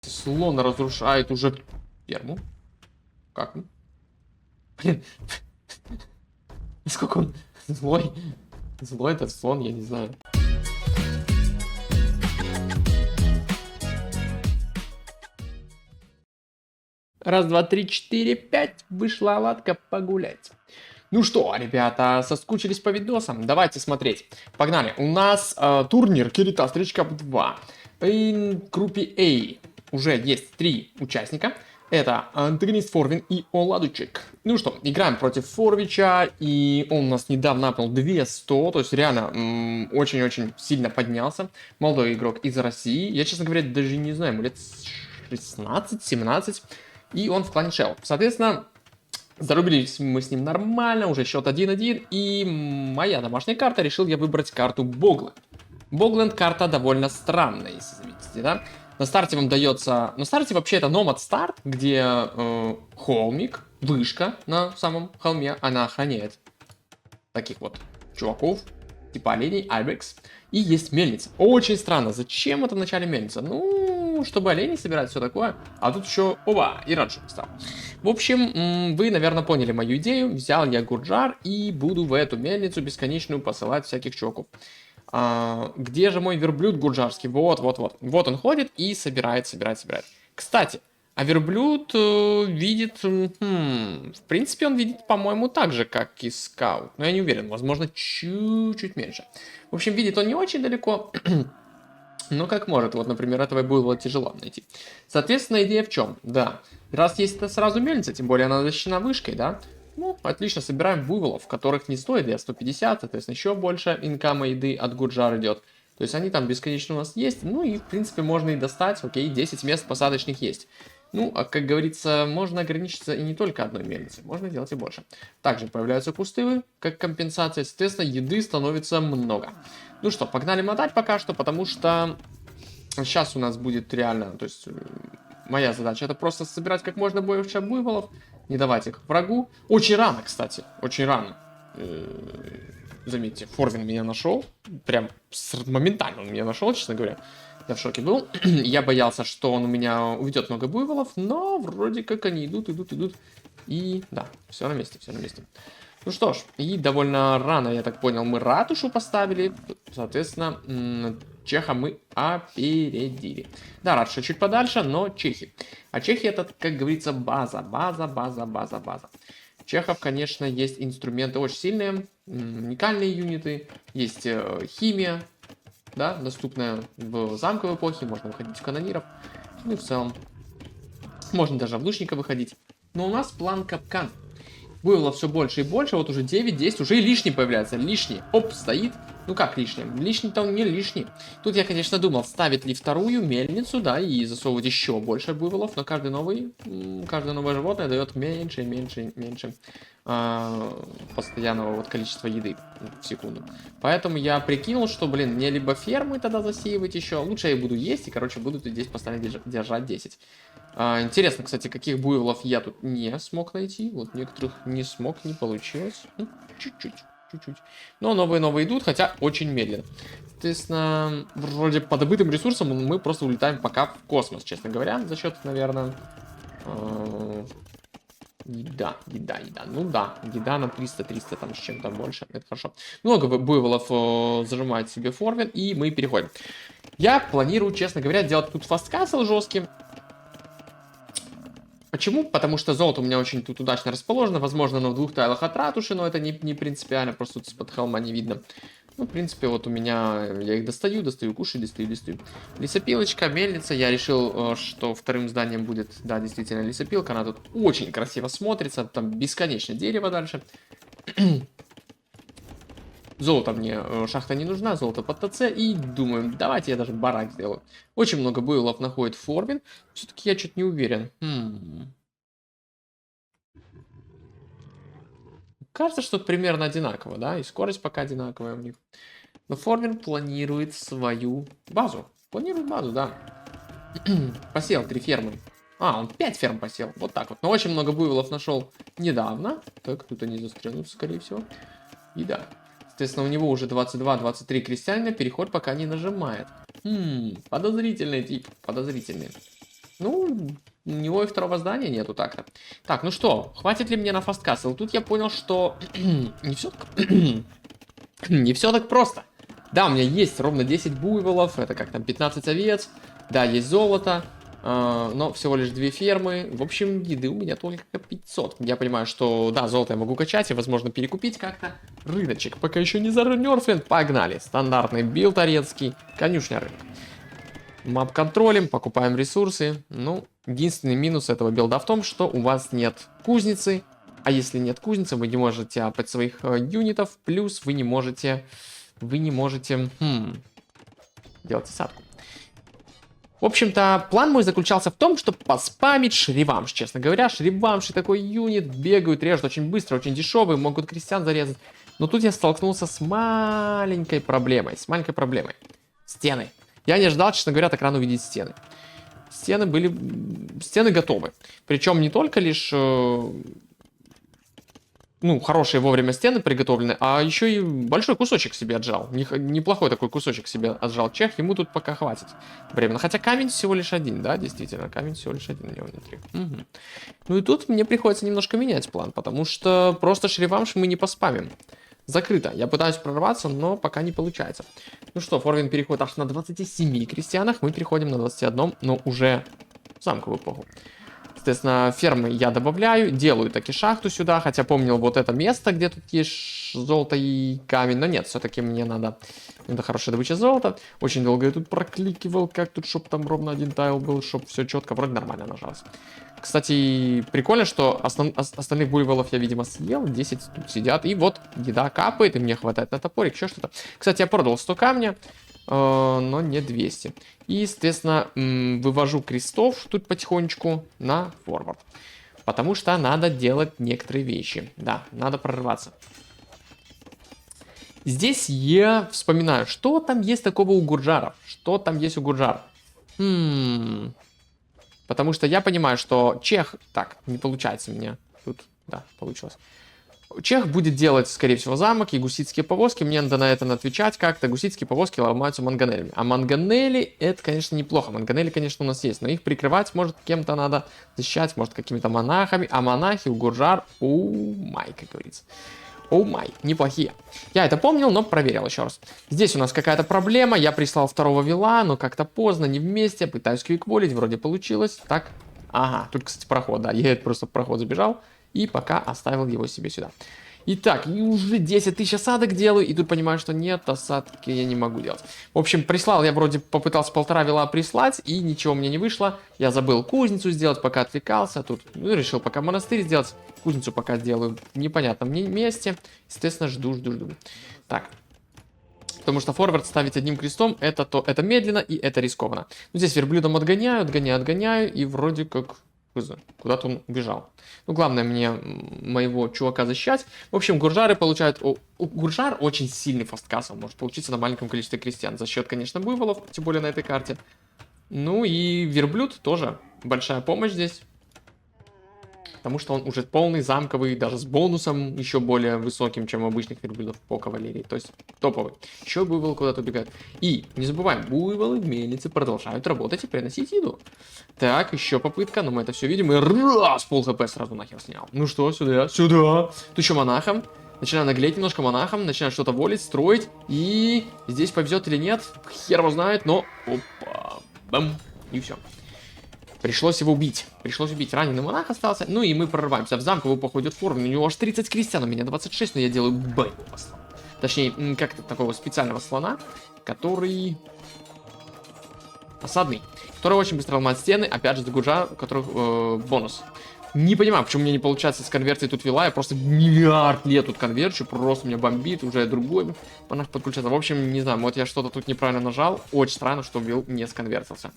Слон разрушает уже ферму. Как он? Блин. Насколько он злой. Злой этот слон, я не знаю. Раз, два, три, четыре, пять. Вышла Аладка погулять. Ну что, ребята, соскучились по видосам? Давайте смотреть. Погнали. У нас турнир Kirita Street Cup 2. В группе A уже есть 3 участника. Это антагонист Форвин и Оладучек. Ну что, играем против Форвича, и он у нас недавно апнул 200, то есть реально очень-очень сильно поднялся. Молодой игрок из России. Я, честно говоря, даже не знаю, ему лет 16-17. И он в клане Shell. Соответственно, зарубились мы с ним нормально, уже счет 1-1. И моя домашняя карта, решил я выбрать карту Богленд. Богленд карта довольно странная, если заметите, да? На старте вам дается... На старте вообще это Nomad Start, где холмик, вышка на самом холме, она охраняет таких вот чуваков, типа оленей, Айбекс. И есть мельница. Очень странно, зачем это в начале мельница? Ну, чтобы оленей собирать, все такое. А тут еще, оба, и Раджу стал. В общем, вы, наверное, поняли мою идею. Взял я Гурджар и буду в эту мельницу бесконечную посылать всяких чуваков. Где же мой верблюд гурджарский? Вот. Вот он ходит и собирает. Кстати, а верблюд видит... в принципе, он видит, по-моему, так же, как и скаут. Но я не уверен, возможно, чуть-чуть меньше. В общем, видит он не очень далеко, но как может. Вот, например, этого было тяжело найти. Соответственно, идея в чем? Да, раз есть это сразу мельница, тем более она защищена вышкой, да? Ну, отлично, собираем буйволов, которых не стоит, я 150, соответственно, еще больше инкама еды от Гурджар идет. То есть они там бесконечно у нас есть, ну и, в принципе, можно и достать, окей, 10 мест посадочных есть. Ну, а как говорится, можно ограничиться и не только одной мельницей, можно делать и больше. Также появляются кусты, как компенсация, соответственно, еды становится много. Ну что, погнали мотать пока что, потому что сейчас у нас будет реально, то есть... Моя задача это просто собирать как можно больше буйволов, не давать их врагу. Очень рано, кстати, очень рано. Заметьте, Форвин меня нашел. Прям моментально он меня нашел, честно говоря. Я в шоке был. Я боялся, что он у меня уведет много буйволов, но вроде как они идут. И да, все на месте. Ну что ж, и довольно рано, я так понял, мы ратушу поставили. Соответственно, Чеха мы опередили. Да, ратуша чуть подальше, но чехи. А чехи это, как говорится, база. Чехов, конечно, есть инструменты очень сильные, уникальные юниты. Есть химия, да, доступная в замковой эпохе. Можно выходить в канониров. Ну и в целом, можно даже в лучника выходить. Но у нас план капкан. Было все больше и больше, вот уже 9-10, уже и лишний появляется, лишний, оп, стоит, ну как лишний, лишний-то он не лишний. Тут я, конечно, думал, ставить ли вторую мельницу, да, и засовывать еще больше буйволов, но каждое новое животное дает меньше постоянного вот количества еды в секунду. Поэтому я прикинул, что, блин, мне либо фермы тогда засеивать еще, лучше я буду есть, и, короче, буду здесь постоянно держать 10. Интересно, кстати, каких буйволов я тут не смог найти. Вот некоторых не смог, не получилось. Ну, чуть-чуть. Но новые идут, хотя очень медленно. Соответственно, вроде по добытым ресурсам мы просто улетаем пока в космос, честно говоря. За счет, наверное... Еда. Ну да, еда на 300 там с чем-то больше. Это хорошо. Много буйволов зажимает себе Форвин, и мы переходим. Я планирую, честно говоря, делать тут фасткасл жесткий. Почему? Потому что золото у меня очень тут удачно расположено. Возможно, оно в 2 тайлах от ратуши, но это не принципиально, просто тут с-под холма не видно. Ну, в принципе, вот у меня... Я их достаю, кушаю, достаю. Лесопилочка, мельница. Я решил, что вторым зданием будет, да, действительно, лесопилка. Она тут очень красиво смотрится. Там бесконечно дерево дальше. Золото мне, шахта не нужна, золото под ТЦ. И думаю, давайте я даже барак сделаю. Очень много буйволов находит Форвин. Все-таки я что-то не уверен. Кажется, что примерно одинаково, да? И скорость пока одинаковая у них. Но Форвин планирует свою базу. Планирует базу, да. Посел 3 фермы. Он 5 ферм посел. Вот так вот. Но очень много буйволов нашел недавно. Так, тут они застрянутся, скорее всего. И да. Соответственно, у него уже 22-23 крестьянина, переход пока не нажимает. Подозрительный тип, подозрительный. Ну, у него и второго здания нету так-то. Так, ну что, хватит ли мне на фасткасл? Тут я понял, что не все так... не все так просто. Да, у меня есть ровно 10 буйволов, это как там 15 овец. Да, есть золото, но всего лишь 2 фермы. В общем, еды у меня только 500. Я понимаю, что, да, золото я могу качать и, возможно, перекупить как-то. Рыночек пока еще не занерфлен. Погнали. Стандартный билд турецкий. Конюшня рынка. Мап контролем, покупаем ресурсы. Ну, единственный минус этого билда в том, что у вас нет кузницы. А если нет кузницы, вы не можете апать своих юнитов. Плюс вы не можете делать осадку. В общем-то, план мой заключался в том, чтобы поспамить шривамш. Честно говоря, шривамши такой юнит, бегают, режут очень быстро, очень дешевые, могут крестьян зарезать. Но тут я столкнулся с маленькой проблемой. Стены. Я не ожидал, честно говоря, так рано увидеть стены. Стены готовы. Причем не только лишь... ну, хорошие вовремя стены приготовлены, а еще и большой кусочек себе отжал. Неплохой такой кусочек себе отжал чех, ему тут пока хватит временно. Хотя камень всего лишь один, да, действительно, камень всего лишь один у него внутри. Угу. Ну и тут мне приходится немножко менять план, потому что просто шривамш мы не поспамим. Закрыто. Я пытаюсь прорваться, но пока не получается. Ну что, Форвин переходит аж на 27 крестьянах, мы переходим на 21, но уже в замковую эпоху. Соответственно, фермы я добавляю, делаю таки шахту сюда, хотя помнил вот это место, где тут есть золото и камень, но нет, все-таки мне надо хорошая добыча золота. Очень долго я тут прокликивал, как тут, чтобы там ровно один тайл был, чтобы все четко, вроде нормально нажалось. Кстати, прикольно, что остальных буйволов я, видимо, съел, 10 тут сидят, и вот еда капает, и мне хватает на топорик, еще что-то. Кстати, я продал 100 камня, но не 200. И, соответственно, вывожу крестов тут потихонечку на форвард. Потому что надо делать некоторые вещи. Да, надо прорываться. Здесь я вспоминаю, что там есть такого у гурджаров. Что там есть у гурджар? Потому что я понимаю, что чех... Так, не получается мне. Тут, да, получилось. Чех будет делать, скорее всего, замок и гуситские повозки. Мне надо на это отвечать как-то. Гуситские повозки ломаются манганелями. А манганели, это, конечно, неплохо. Манганели, конечно, у нас есть. Но их прикрывать, может, кем-то надо защищать. Может, какими-то монахами. А монахи у гурджар, оу май, как говорится. Оу май, неплохие. Я это помнил, но проверил еще раз. Здесь у нас какая-то проблема. Я прислал второго вила, но как-то поздно, не вместе. Пытаюсь квикволить, вроде получилось. Так, ага, тут, кстати, проход, да. Я просто в проход забежал. И пока оставил его себе сюда. Итак, и уже 10 тысяч осадок делаю. И тут понимаю, что нет, осадки я не могу делать. В общем, прислал, я вроде попытался 1,5 вила прислать. И ничего мне не вышло. Я забыл кузницу сделать, пока отвлекался. Тут, ну, решил пока монастырь сделать. Кузницу пока сделаю в непонятном месте. Естественно, жду. Так. Потому что форвард ставить одним крестом, это медленно и это рискованно. Ну, здесь верблюдом отгоняю. И вроде как... Куда-то он убежал. Ну, главное мне моего чувака защищать. В общем, гуржары получают... У гуржар очень сильный фасткасл может получиться на маленьком количестве крестьян. За счет, конечно, буйволов, тем более на этой карте. Ну и верблюд тоже большая помощь здесь. Потому что он уже полный, замковый, даже с бонусом еще более высоким, чем у обычных верблюдов по кавалерии. То есть топовый. Еще буйвол куда-то убегает. И не забываем, буйволы в мельнице продолжают работать и приносить еду. Так, еще попытка, но мы это все видим. И раз, пол хп сразу нахер снял. Ну что, сюда. Тут еще монахом. Начинаю наглеть немножко монахом, начинаю что-то волить, строить. И здесь повезет или нет, хер его знает, но... Опа, бам, и все. Пришлось его убить. Раненый монах остался. Ну и мы прорываемся. В замковую походит Форвин. У него аж 30 крестьян, у меня 26, но я делаю боевого слона. Точнее, как-то такого специального слона, который... осадный. Который очень быстро ломает стены. Опять же, за гурджа, у которых бонус. Не понимаю, почему мне не получается с конверсией тут вела. Я просто миллиард лет тут конверчу. Просто меня бомбит. Уже другой монах подключается. В общем, не знаю, вот я что-то тут неправильно нажал. Очень странно, что вил не сконвертился.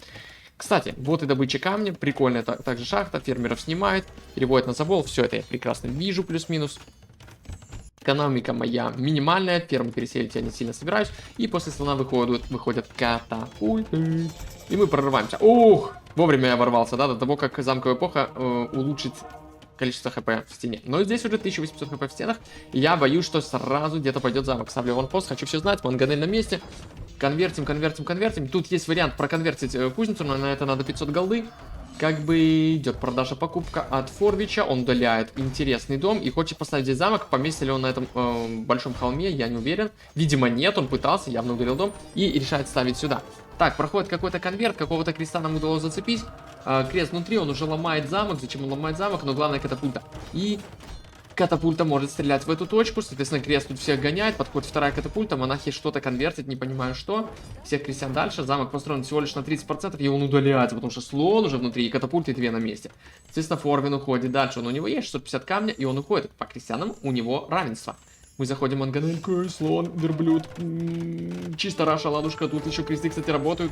Кстати, вот и добыча камня, прикольная также шахта, фермеров снимает, переводит на завол, все это я прекрасно вижу, плюс-минус. Экономика моя минимальная, ферму переселить я не сильно собираюсь, и после слона выходят катапульты, и мы прорываемся. Ух, вовремя я ворвался, да, до того, как замковая эпоха улучшит количество хп в стене. Но здесь уже 1800 хп в стенах, и я боюсь, что сразу где-то пойдет замок. Ставлю ванпост, хочу все знать, манганель на месте. Конвертим. Тут есть вариант проконвертить кузницу, но на это надо 500 голды. Как бы идет продажа-покупка от Форвича, он удаляет интересный дом и хочет поставить здесь замок. Поместили он на этом большом холме, я не уверен. Видимо нет, он пытался, явно удалил дом и решает ставить сюда. Так, проходит какой-то конверт, какого-то креста нам удалось зацепить. Крест внутри, он уже ломает замок, зачем он ломает замок, но главное катапульта. И катапульта может стрелять в эту точку, соответственно, крест тут всех гоняет, подходит вторая катапульта, монахи что-то конвертит, не понимаю что. Всех крестьян дальше, замок построен всего лишь на 30%, и он удаляется, потому что слон уже внутри, и катапульты две на месте. Соответственно, Форвин уходит дальше, у него есть 650 камня, и он уходит. По крестьянам у него равенство. Мы заходим в манганельку, слон, верблюд, чисто раша, ладушка, тут еще кресты, кстати, работают,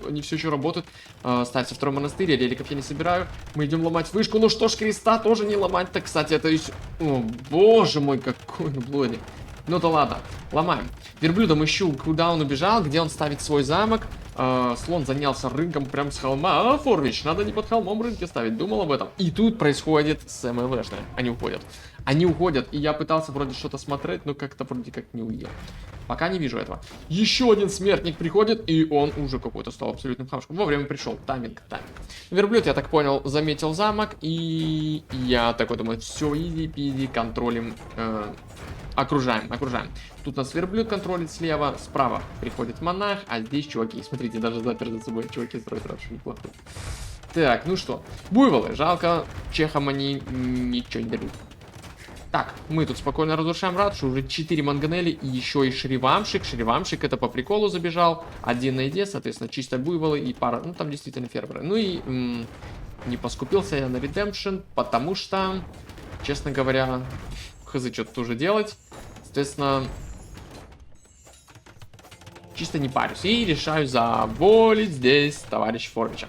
они все еще работают. Ставьте второй монастырь, реликов я не собираю. Мы идем ломать вышку, ну что ж, креста тоже не ломать-то, кстати, это еще... О, боже мой, какой блоди. Ну да ладно, ломаем. Верблюдом ищу, куда он убежал, где он ставит свой замок. Слон занялся рынком прям с холма. Форвич, надо не под холмом рынки ставить, думал об этом. И тут происходит СМВшное, они уходят. Они уходят, и я пытался вроде что-то смотреть, но как-то вроде как не уел. Пока не вижу этого. Еще один смертник приходит, и он уже какой-то стал абсолютным хамшком. Вовремя пришел. Тайминг. Верблюд, я так понял, заметил замок, и я такой думаю, все, иди, контролим, окружаем. Тут нас верблюд контролит слева, справа приходит монах, а здесь чуваки. Смотрите, даже запер за собой чуваки строят раньше неплохо. Так, ну что, буйволы, жалко, чехам они ничего не дают. Так, мы тут спокойно разрушаем ратушу, уже 4 манганели и еще и шривамшик. Шривамшик это по приколу забежал, один на еде, соответственно, чисто буйволы и пара, ну там действительно фермеры. Ну и не поскупился я на редемпшн, потому что, честно говоря, хз, что-то тоже делать. Соответственно, чисто не парюсь и решаю заволить здесь товарища Форвича.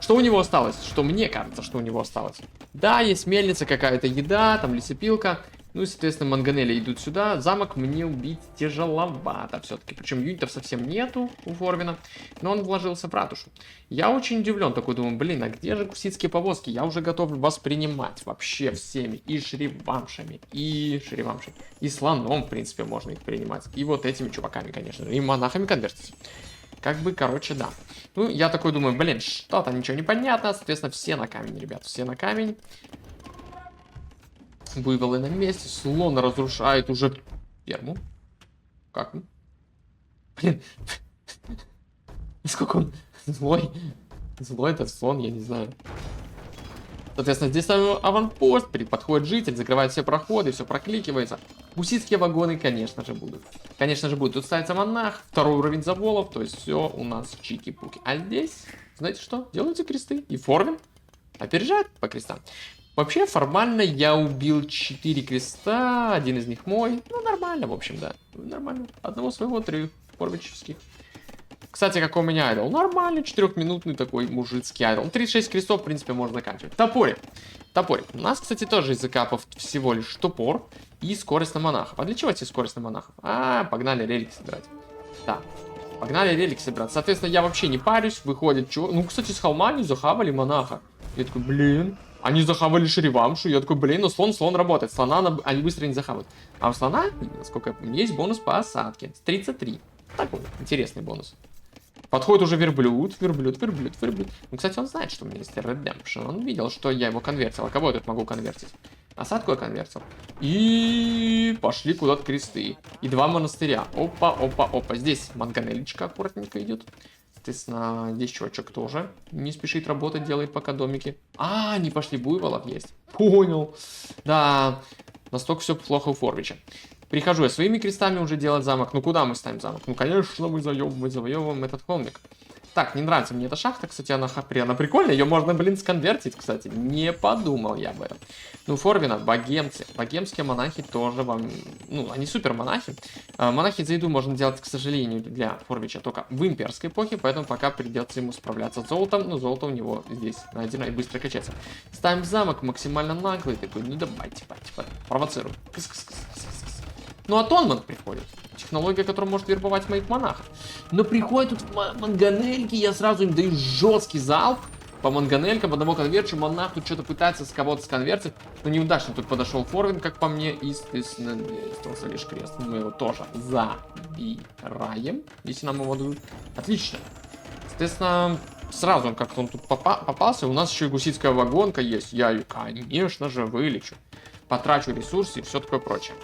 Что у него осталось? Что мне кажется, что у него осталось? Да, есть мельница, какая-то еда, там лесопилка. Ну и, соответственно, манганели идут сюда. Замок мне убить тяжеловато все-таки. Причем юнитов совсем нету у Форвина. Но он вложился в ратушу. Я очень удивлен. Такой думаю, блин, а где же кусицкие повозки? Я уже готов воспринимать вообще всеми. И шривамшами, и шривамшами. И слоном, в принципе, можно их принимать. И вот этими чуваками, конечно. И монахами конвертить. Как бы, короче, да. Ну, я такой думаю, блин, что-то ничего не понятно. Соответственно, все на камень, ребят, все на камень. Буйволы на месте. Слон разрушает уже ферму. Как? Блин. Насколько он злой. Злой этот слон, я не знаю. Соответственно, здесь аванпост, подходит житель, закрывает все проходы, все прокликивается. Гусицкие вагоны, конечно же, будут. Конечно же, будут. Тут ставится монах, второй уровень заволов, то есть все у нас чики-пуки. А здесь, знаете что? Делаются кресты. И Форвин опережает по крестам. Вообще, формально я убил 4 креста, один из них мой. Ну, нормально, в общем, да. Нормально. Одного своего, 3 форвичевских. Кстати, какой у меня айдол? Нормальный, 4-минутный такой мужицкий айдол. 36 крестов, в принципе, можно заканчивать. Топорик. Топорик. У нас, кстати, тоже из закапов всего лишь топор и скорость на монахов. А для чего эти скорость на монахов? Погнали релик собирать. Да, погнали релик собирать. Соответственно, я вообще не парюсь. Выходит, чего? Ну, кстати, с холма они захавали монаха. Я такой, блин. Они захавали шривамшу. Я такой, блин, ну слон работает. Слона они быстро не захавают. А у слона, насколько я помню, есть бонус по осадке. 33. Такой интересный бонус. Подходит уже верблюд. Ну, кстати, он знает, что у меня есть редемпшн. Он видел, что я его конвертил. А кого я тут могу конвертить? Осадку я конвертил. И пошли куда-то кресты. И 2 монастыря. Опа. Здесь манганелечка аккуратненько идет. Соответственно, здесь чувачок тоже не спешит работать, делает пока домики. Они пошли, буйволов есть. Понял. Да, настолько все плохо у Форвича. Прихожу я своими крестами уже делать замок. Ну, куда мы ставим замок? Ну, конечно, мы завоевываем этот холмик. Так, не нравится мне эта шахта, кстати, она прикольная. Ее можно, блин, сконвертить, кстати. Не подумал я об этом. Ну, Форвина, богемцы. Богемские монахи тоже вам... Ну, они супер монахи. Монахи за еду можно делать, к сожалению, для Форвича только в имперской эпохе, поэтому пока придется ему справляться с золотом. Но золото у него здесь найдено и быстро качается. Ставим замок максимально наглый. Такой, ну, давайте, провоцируем. Ну, а Тонман приходит. Технология, которая может вербовать моих монахов. Но приходят тут манганельки, я сразу им даю жесткий залп по манганелькам, одного конверчу. Монах тут что-то пытается с кого-то сконвертить, но неудачно тут подошел Форвин, как по мне, и, естественно, остался лишь крест. Мы его тоже забираем, если нам его дадут. Отлично. Соответственно, Сразу как-то он тут попался. У нас еще и гусицкая вагонка есть. Я ее, конечно же, вылечу. Потрачу ресурсы и все такое прочее.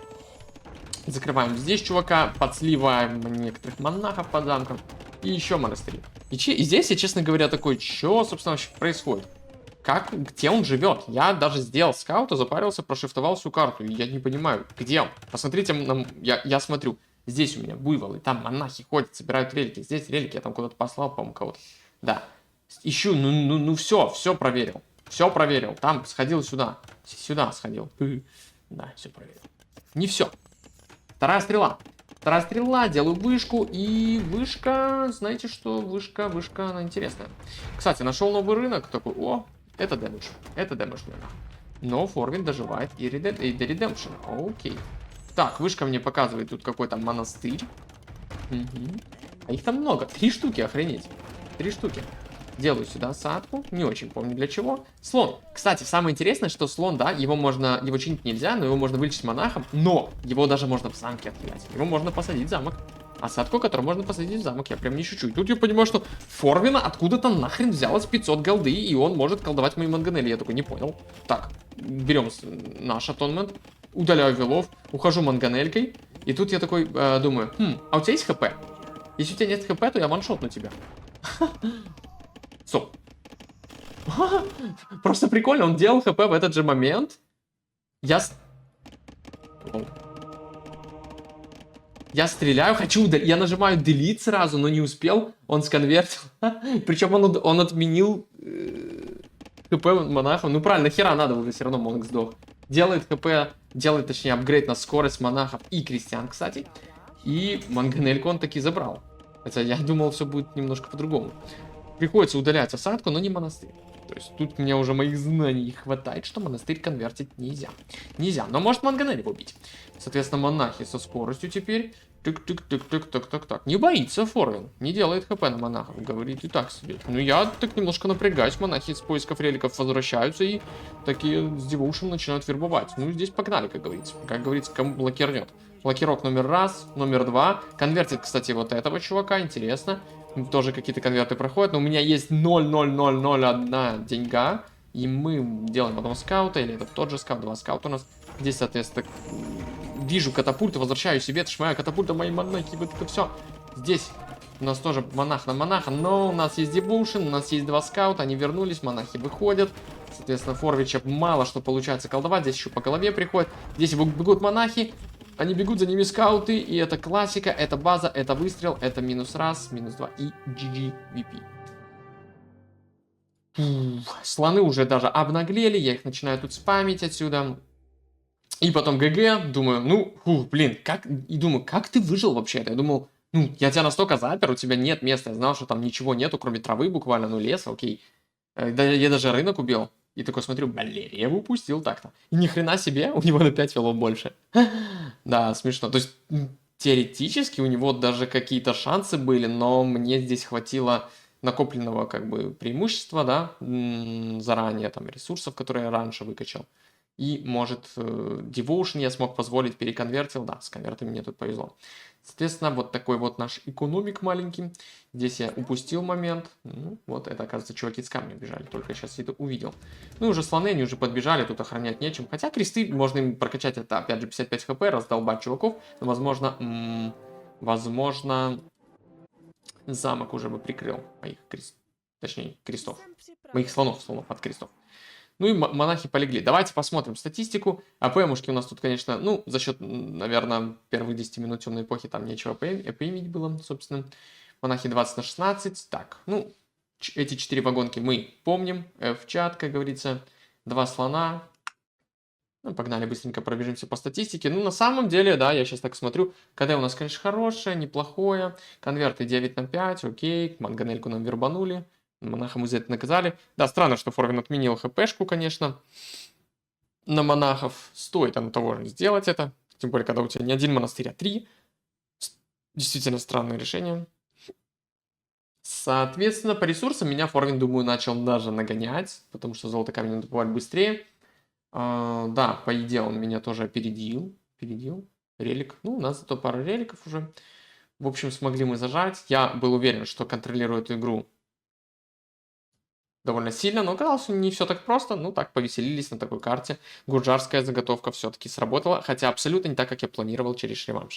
Закрываем здесь чувака, подсливаем некоторых монахов под замком. И еще монастыри. И здесь я, честно говоря, такой, что, собственно, вообще происходит? Где он живет? Я даже сделал скаута, запарился, прошифтовал всю карту. И я не понимаю, где он? Посмотрите, я смотрю. Здесь у меня буйволы, там монахи ходят, собирают релики. Здесь релики, я там куда-то послал, по-моему, кого-то. Да. Ищу, ну все проверил. Все проверил. Там сходил сюда. Сюда сходил. Да, все проверил. Не все. Вторая стрела. Вторая стрела, делаю вышку. И вышка, знаете что? Вышка, она интересная. Кстати, нашел новый рынок. Такой, о, это дэмэдж. Это дэмэдж, наверное. Но Форвин доживает и до редемпшн. Окей. Так, вышка мне показывает тут какой-то монастырь. Угу. А их там много. 3 штуки, охренеть. 3 штуки. Делаю сюда осадку. Не очень помню для чего. Слон. Кстати, самое интересное, что слон, да, его чинить нельзя, но его можно вылечить монахом. Но его даже можно в замке отхилять. Его можно посадить в замок. Осадку, которую можно посадить в замок. Я прям не шучу. И тут я понимаю, что Форвина откуда-то нахрен взялось 500 голды, и он может колдовать мои манганели. Я такой, не понял. Так, берем наш атонмент. Удаляю вилов. Ухожу манганелькой. И тут я такой думаю, а у тебя есть хп? Если у тебя нет хп, то я ваншотну тебя. Стоп. Просто прикольно, он делал хп в этот же момент. Я стреляю, хочу удалить. Я нажимаю delete сразу, но не успел. Он сконвертил. Причем он отменил хп монахом. Ну правильно, хера надо уже, все равно монах сдох. Делает хп, делает точнее апгрейд на скорость монахов и крестьян, кстати. И манганельку он таки забрал. Хотя я думал, все будет немножко по-другому. Приходится удалять осадку, но не монастырь. То есть тут мне уже моих знаний хватает, что монастырь конвертить нельзя. Нельзя, но может манганель его убить. Соответственно, монахи со скоростью теперь. Тык-тык-тык-тык-тык-тык-так. Не боится Форвин, не делает хп на монахов, говорит и так себе. Ну я так немножко напрягаюсь, монахи с поисков реликов возвращаются и такие с девушем начинают вербовать. Ну здесь погнали, как говорится. Как говорится, кому блокернет. Блокировок номер 1, номер 2. Конвертит, кстати, вот этого чувака, интересно. Тоже какие-то конверты проходят, но у меня есть 0,0001 деньга. И мы делаем потом скаута, или это тот же скаут, 2 скаута у нас. Здесь, соответственно, вижу катапульту, возвращаю себе, это ж моя катапульта, мои монахи, вот это все. Здесь у нас тоже монах на монаха, но у нас есть дебушин, у нас есть 2 скаута, они вернулись, монахи выходят. Соответственно, Форвича мало что получается колдовать, здесь еще по голове приходит. Здесь бегут монахи. Они бегут, за ними скауты, и это классика, это база, это выстрел, это -1, -2 и GG VP. Слоны уже даже обнаглели, я их начинаю тут спамить отсюда. И потом ГГ, думаю, блин, как ты выжил вообще-то? Я думал, я тебя настолько запер, у тебя нет места, я знал, что там ничего нету, кроме травы буквально, леса, окей. Да, я даже рынок убил. И такой смотрю, блин, я его упустил так-то. И ни хрена себе, у него на 5 вилов больше. Да, смешно. То есть, теоретически у него даже какие-то шансы были, но мне здесь хватило накопленного как бы преимущества, да, заранее там ресурсов, которые я раньше выкачал. И, может, Devotion я смог позволить, переконвертил. Да, с конвертами мне тут повезло. Соответственно, вот такой вот наш экономик маленький. Здесь я упустил момент. Вот это, оказывается, чуваки с камня бежали. Только сейчас это увидел. Ну и уже слоны, они уже подбежали, тут охранять нечем. Хотя кресты, можно им прокачать это, опять же, 55 хп, раздолбать чуваков. Но, возможно, замок уже бы прикрыл моих точнее, крестов. Моих слонов от крестов. Ну и монахи полегли. Давайте посмотрим статистику. АПМушки у нас тут, конечно, за счет, наверное, первых 10 минут темной эпохи там нечего поиметь было, собственно. Монахи 20 на 16. Так, эти 4 вагонки мы помним. В чат, как говорится. 2 слона. Погнали, быстренько пробежимся по статистике. На самом деле, да, я сейчас так смотрю. КД у нас, конечно, хорошее, неплохое. Конверты 9 на 5, окей. Манганельку нам вербанули. Монаха мы за это наказали. Да, странно, что Форвин отменил хпшку, конечно, на монахов. Стоит оно того же сделать это. Тем более, когда у тебя не один монастырь, а 3. Действительно странное решение. Соответственно, по ресурсам меня Форвин, думаю, начал даже нагонять, потому что золото камень надо добывать быстрее. Да, по идее, он меня тоже опередил. Релик. У нас зато пара реликов уже. В общем, смогли мы зажать. Я был уверен, что контролирую эту игру довольно сильно, но оказалось, что не все так просто. Ну, так, повеселились на такой карте. Гурджарская заготовка все-таки сработала, хотя абсолютно не так, как я планировал через реванш.